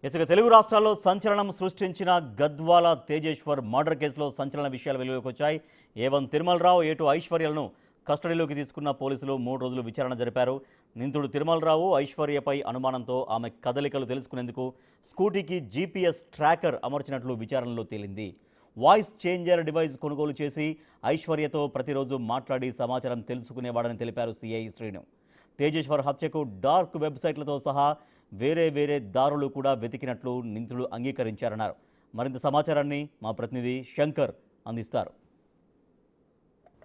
ఇసుక తెలుగు రాష్ట్రాల్లో సంచలనం సృష్టించిన గద్వాల తేజేశ్వర్ మర్డర్ కేసులో సంచలన విషయాలు వెలుగులోకి వచ్చాయి. A1 తిరుమలరావు, A2 ఐశ్వర్యలను కస్టడీలోకి తీసుకున్న పోలీసులు 3 రోజులు విచారణ జరిపారు. నిందితుడు తిరుమలరావు, ఐశ్వర్యపై అనుమానంతో ఆమె కదలికలు తెలుసుకునేందుకు స్కూటీకి GPS ట్రాకర్ అమర్చినట్లు విచారణలో తేలింది. వాయిస్ చేంజర్ డివైస్ కొనుగోలు చేసి ఐశ్వర్యతో ప్రతిరోజు మాట్లాడి సమాచారం తెలుసుకునేవాడని తెలిపారు సిఐ శ్రీను. తేజేశ్వర్ హత్యకు డార్క్ వెబ్సైట్లతో సహా వేరే దారులు కూడా వెతికినట్లు నిందితుడు అంగీకరించారన్నారు. మరింత సమాచారాన్ని మా ప్రతినిధి శంకర్ అందిస్తారు.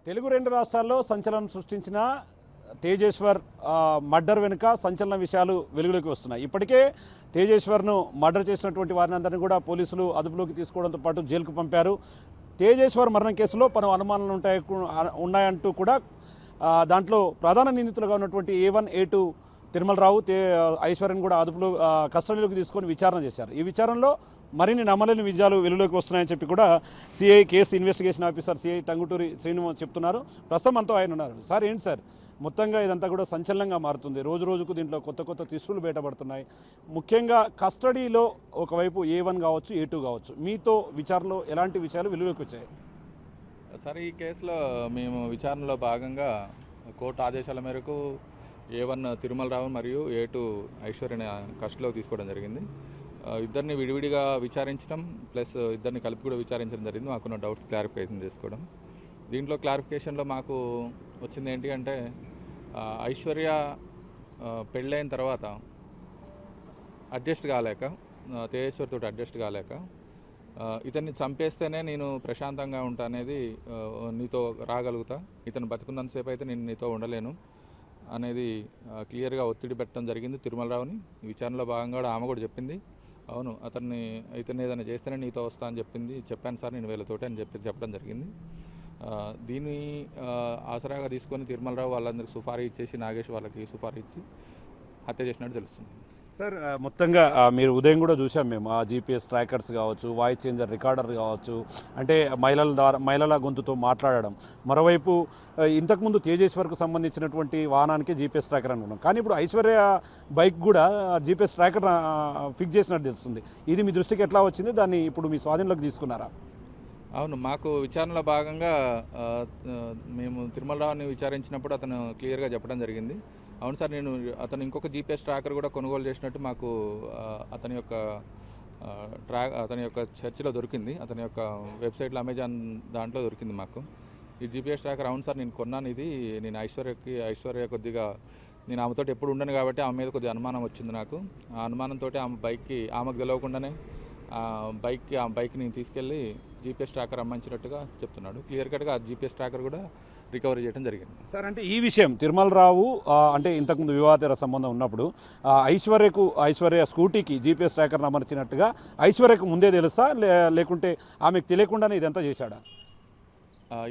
తెలుగు రెండు రాష్ట్రాల్లో సంచలనం సృష్టించిన తేజేశ్వర్ మర్డర్ వెనుక సంచలన విషయాలు వెలుగులోకి వస్తున్నాయి. ఇప్పటికే తేజేశ్వర్ను మర్డర్ చేసినటువంటి వారిని అందరినీ కూడా పోలీసులు అదుపులోకి తీసుకోవడంతో పాటు జైలుకు పంపారు. తేజేశ్వర్ మరణం కేసులో పలు అనుమానాలు ఉన్నాయంటూ కూడా దాంట్లో ప్రధాన నిందితులుగా ఉన్నటువంటి A1, A2 తిరుమలరావు, ఐశ్వర్యను కూడా అదుపులో కస్టడీలోకి తీసుకొని విచారణ చేశారు. ఈ విచారణలో మరిన్ని నమ్మలేని విజయాలు వెలుగులోకి వస్తున్నాయని చెప్పి కూడా CI case investigation officer CI Tanguturi Srinu చెప్తున్నారు. ప్రస్తుతం అంతా ఆయన ఉన్నారు. సార్, ఏంటి సార్ మొత్తంగా ఇదంతా కూడా సంచలనంగా మారుతుంది? రోజు రోజుకు దీంట్లో కొత్త త్రిశూలు బయటపడుతున్నాయి. ముఖ్యంగా కస్టడీలో ఒకవైపు A1 కావచ్చు, A2 కావచ్చు, మీతో విచారణలో ఎలాంటి విషయాలు వెలుగులోకి వచ్చాయి? సార్, ఈ కేసులో మేము విచారణలో భాగంగా కోర్టు ఆదేశాల మేరకు A1 తిరుమలరావు మరియు A2 ఐశ్వర్యని కస్టడీలోకి తీసుకోవడం జరిగింది. ఇద్దరిని విడివిడిగా విచారించడం ప్లస్ ఇద్దరిని కలిపి కూడా విచారించడం జరిగింది. మాకున్న డౌట్స్ క్లారిఫికేషన్ చేసుకోవడం. దీంట్లో క్లారిఫికేషన్లో మాకు వచ్చింది ఏంటి అంటే, ఐశ్వర్య పెళ్ళైన తర్వాత అడ్జస్ట్ కాలేక, తేజేశ్వర్ తోటి అడ్జస్ట్ కాలేక, ఇతన్ని చంపేస్తేనే నేను ప్రశాంతంగా ఉంటా అనేది, నీతో రాగలుగుతా, ఇతను బతుకున్నంతసేపు అయితే నేను నీతో ఉండలేను అనేది క్లియర్గా ఒత్తిడి పెట్టడం జరిగింది తిరుమలరావుని. ఈ విచారణలో భాగంగా ఆమె కూడా చెప్పింది, అవును ఇతన్ని ఏదైనా చేస్తేనే నీతో వస్తా అని చెప్పాను సార్ నేను వీళ్ళతోటి అని చెప్పడం జరిగింది. దీన్ని ఆసరాగా తీసుకొని తిరుమలరావు వాళ్ళందరికీ సుపారీ ఇచ్చేసి, నాగేష్ వాళ్ళకి సుపారీ ఇచ్చి హత్య చేసినట్టు తెలుస్తుంది. సార్, మొత్తంగా మీరు ఉదయం కూడా చూసాం మేము, ఆ GPS ట్రాకర్స్ కావచ్చు, వాయిస్ చేంజర్ రికార్డర్ కావచ్చు, అంటే మహిళల గొంతుతో మాట్లాడడం. మరోవైపు ఇంతకుముందు తేజేశ్వర్కు సంబంధించినటువంటి వాహనానికి GPS ట్రాకర్ అనుకున్నాం, కానీ ఇప్పుడు ఐశ్వర్య బైక్ కూడా GPS ట్రాకర్ ఫిక్స్ చేసినట్టు తెలుస్తుంది. ఇది మీ దృష్టికి ఎట్లా వచ్చింది? దాన్ని ఇప్పుడు మీ స్వాధీనంలోకి తీసుకున్నారా? అవును, మాకు విచారణలో భాగంగా మేము తిరుమలరావుని విచారించినప్పుడు అతను క్లియర్గా చెప్పడం జరిగింది. అవును సార్, నేను అతను ఇంకొక GPS ట్రాకర్ కూడా కొనుగోలు చేసినట్టు మాకు అతని యొక్క చర్చిలో దొరికింది. అతని యొక్క వెబ్సైట్లో, అమెజాన్ దాంట్లో దొరికింది మాకు ఈ GPS ట్రాకర్. అవును సార్, నేను కొన్నాను ఇది. నేను ఐశ్వర్య కొద్దిగా నేను ఆమెతో ఎప్పుడు ఉండను కాబట్టి ఆమె మీద కొద్దిగా అనుమానం వచ్చింది నాకు. ఆ అనుమానంతో ఆమెకు తెలియకుండానే ఆ బైక్ నేను తీసుకెళ్ళి GPS ట్రాకర్ అమ్మించినట్టుగా చెప్తున్నాడు. క్లియర్ కట్గా ఆ GPS ట్రాకర్ కూడా రికవరీ చేయడం జరిగింది. సార్, అంటే ఈ విషయం తిరుమలరావు అంటే ఇంతకుముందు వివాదేతర సంబంధం ఉన్నప్పుడు ఐశ్వర్య స్కూటీకి GPS ట్రాకర్ను అమర్చినట్టుగా ఐశ్వర్యకు ముందే తెలుస్తా, లేకుంటే ఆమెకు తెలియకుండానే ఇదంతా చేశాడా?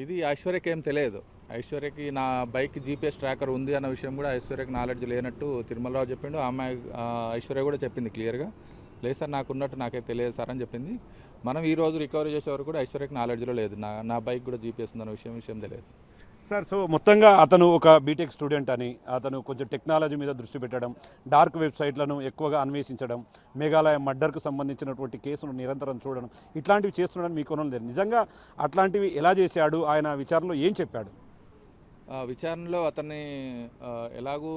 ఇది ఐశ్వర్యకి ఏం తెలియదు. ఐశ్వర్యకి నా బైక్ GPS ట్రాకర్ ఉంది అన్న విషయం కూడా ఐశ్వర్యకి నాలెడ్జ్ లేనట్టు తిరుమలరావు చెప్పిండు. ఐశ్వర్య కూడా చెప్పింది క్లియర్గా, లేదు సార్ నాకున్నట్టు నాకే తెలియదు సార్ అని చెప్పింది. మనం ఈరోజు రికవరీ చేసే వరకు కూడా ఐశ్వర్యకి నాలెడ్జ్లో లేదు, నా బైక్ కూడా GPS ఉందన్న విషయం తెలియదు. సార్, సో మొత్తంగా అతను ఒక బీటెక్ స్టూడెంట్ అని, అతను కొంచెం టెక్నాలజీ మీద దృష్టి పెట్టడం, డార్క్ వెబ్సైట్లను ఎక్కువగా అన్వేషించడం, మేఘాలయ మర్డర్కు సంబంధించినటువంటి కేసును నిరంతరం చూడడం, ఇట్లాంటివి చేస్తున్నాడని మీకు కొనడం లేదు. నిజంగా అట్లాంటివి ఎలా చేశాడు? ఆయన విచారణలో ఏం చెప్పాడు? విచారణలో అతన్ని ఎలాగూ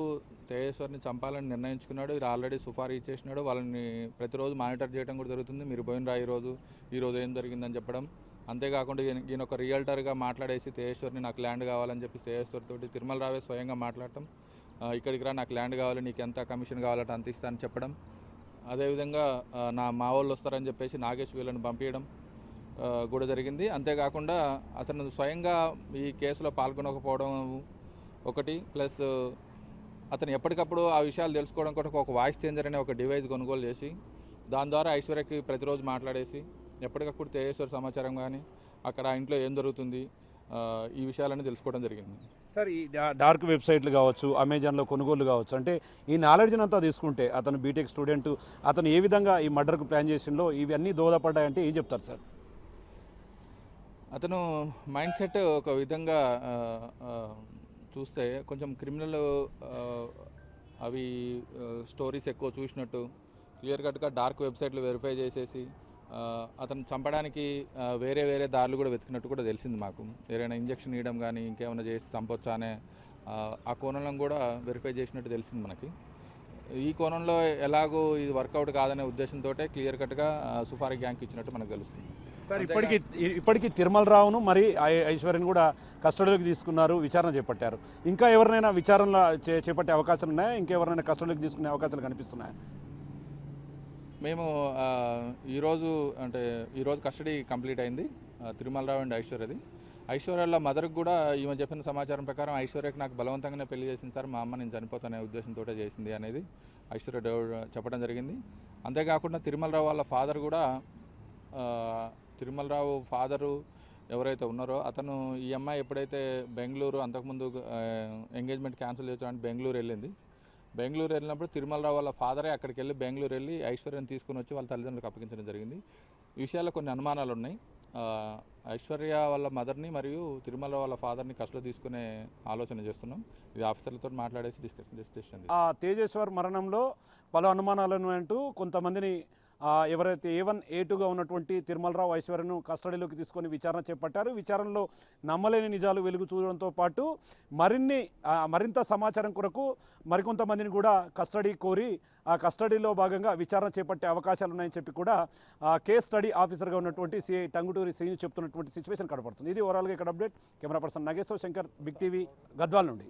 తేజేశ్వర్ని చంపాలని నిర్ణయించుకున్నాడు. ఇది ఆల్రెడీ సుపారీ ఇచ్చేసినాడు. వాళ్ళని ప్రతిరోజు మానిటర్ చేయడం కూడా జరుగుతుంది. మీరు పోయినరా ఈరోజు ఏం జరిగిందని చెప్పడం. అంతేకాకుండా ఈయన ఒక రియల్టర్గా మాట్లాడేసి తేజేశ్వర్ని నాకు ల్యాండ్ కావాలని చెప్పి తేజేశ్వర్ తోటి తిరుమలరావే స్వయంగా మాట్లాడటం, ఇక్కడికి రా నాకు ల్యాండ్ కావాలి, నీకు ఎంత కమిషన్ కావాలంటే అంత ఇస్తానని చెప్పడం. అదేవిధంగా మా వాళ్ళు వస్తారని చెప్పేసి నాగేష్ వీళ్ళని పంపించడం కూడా జరిగింది. అంతేకాకుండా అతను స్వయంగా ఈ కేసులో పాల్గొనకపోవడం ఒకటి, ప్లస్ అతను ఎప్పటికప్పుడు ఆ విషయాలు తెలుసుకోవడం కొరకు ఒక వాయిస్ చేంజర్ అనే ఒక డివైస్ కొనుగోలు చేసి దాని ద్వారా ఐశ్వర్యకి ప్రతిరోజు మాట్లాడేసి ఎప్పటికప్పుడు తేజేశ్వర్ సమాచారం కానీ అక్కడ ఇంట్లో ఏం జరుగుతుంది ఈ విషయాలన్నీ తెలుసుకోవడం జరిగింది. సార్, ఈ డార్క్ వెబ్సైట్లు కావచ్చు, అమెజాన్లో కొనుగోలు కావచ్చు, అంటే ఈ నాలెడ్జ్ని అంతా తీసుకుంటే అతను బీటెక్ స్టూడెంట్, అతను ఏ విధంగా ఈ మర్డర్కు ప్లాన్ చేసిందో ఇవన్నీ దోహదపడ్డాయంటే ఏం చెప్తారు సార్? అతను మైండ్ సెట్ ఒక విధంగా చూస్తే కొంచెం క్రిమినల్ అవి స్టోరీస్ ఎక్కువ చూసినట్టు, క్లియర్ కట్గా డార్క్ వెబ్సైట్లు వెరిఫై చేసేసి అతను చంపడానికి వేరే వేరే దారులు కూడా వెతికినట్టు కూడా తెలిసింది మాకు. ఏదైనా ఇంజక్షన్ ఇవ్వడం కానీ ఇంకేమైనా చేసి చంపొచ్చా అనే ఆ కోణంలో కూడా వెరిఫై చేసినట్టు తెలిసింది మనకి. ఈ కోణంలో ఎలాగో ఇది వర్కౌట్ కాదనే ఉద్దేశంతో క్లియర్ కట్గా సుఫారీ గ్యాంగ్కి ఇచ్చినట్టు మనకు తెలుస్తుంది. సార్ ఇప్పటికీ తిరుమల రావును మరి ఐశ్వర్యను కూడా కస్టడీలోకి తీసుకున్నారు, విచారణ చేపట్టారు. ఇంకా ఎవరినైనా విచారణ చేపట్టే అవకాశాలు ఉన్నాయా? ఇంకెవరినైనా కస్టడీలోకి తీసుకునే అవకాశాలు కనిపిస్తున్నాయా? మేము ఈరోజు కస్టడీ కంప్లీట్ అయింది తిరుమల రావు అండ్ ఐశ్వర్యది. ఐశ్వర్యాల మదర్కి కూడా ఈమె చెప్పిన సమాచారం ప్రకారం ఐశ్వర్యకి నాకు బలవంతంగానే పెళ్లి చేసింది సార్, మా అమ్మ నేను చనిపోతానే ఉద్దేశంతో చేసింది అనేది ఐశ్వర్య చెప్పడం జరిగింది. అంతేకాకుండా తిరుమలరావు వాళ్ళ ఫాదర్ కూడా తిరుమలరావు ఫాదరు ఎవరైతే ఉన్నారో అతను ఈ అమ్మాయి ఎప్పుడైతే బెంగళూరు అంతకుముందు ఎంగేజ్మెంట్ క్యాన్సిల్ చేసామని బెంగళూరు వెళ్ళింది. బెంగళూరు వెళ్ళినప్పుడు తిరుమలరావు వాళ్ళ ఫాదరే అక్కడికి వెళ్ళి బెంగళూరు వెళ్ళి ఐశ్వర్యను తీసుకుని వచ్చి వాళ్ళ తల్లిదండ్రులకు అప్పగించడం జరిగింది. ఈ విషయాల్లో కొన్ని అనుమానాలు ఉన్నాయి. ఐశ్వర్య వాళ్ళ మదర్ని మరియు తిరుమల వాళ్ళ ఫాదర్ని కస్టడీలో తీసుకునే ఆలోచన చేస్తున్నాం. ఇది ఆఫీసర్లతో మాట్లాడేసి డిస్కషన్. తేజేశ్వర్ మరణంలో పలు అనుమానాలను అంటూ కొంతమందిని ఎవరైతే A1 A2గా ఉన్నటువంటి తిరుమలరావు ఐశ్వర్యను కస్టడీలోకి తీసుకొని విచారణ చేపట్టారు. విచారణలో నమ్మలేని నిజాలు వెలుగు చూడడంతో పాటు మరింత సమాచారం కొరకు మరికొంతమందిని కూడా కస్టడీ కోరి ఆ కస్టడీలో భాగంగా విచారణ చేపట్టే అవకాశాలు ఉన్నాయని చెప్పి కూడా కేస్ స్టడీ ఆఫీసర్గా ఉన్నటువంటి సిఐ టంగుటూరి శ్రీను చెప్తున్నటువంటి సిచ్యువేషన్ కనబడుతుంది. ఇది ఓవరాల్గా ఇక్కడ update. Camera person Nageshwar Shankar, big TV, Gadwal నుండి.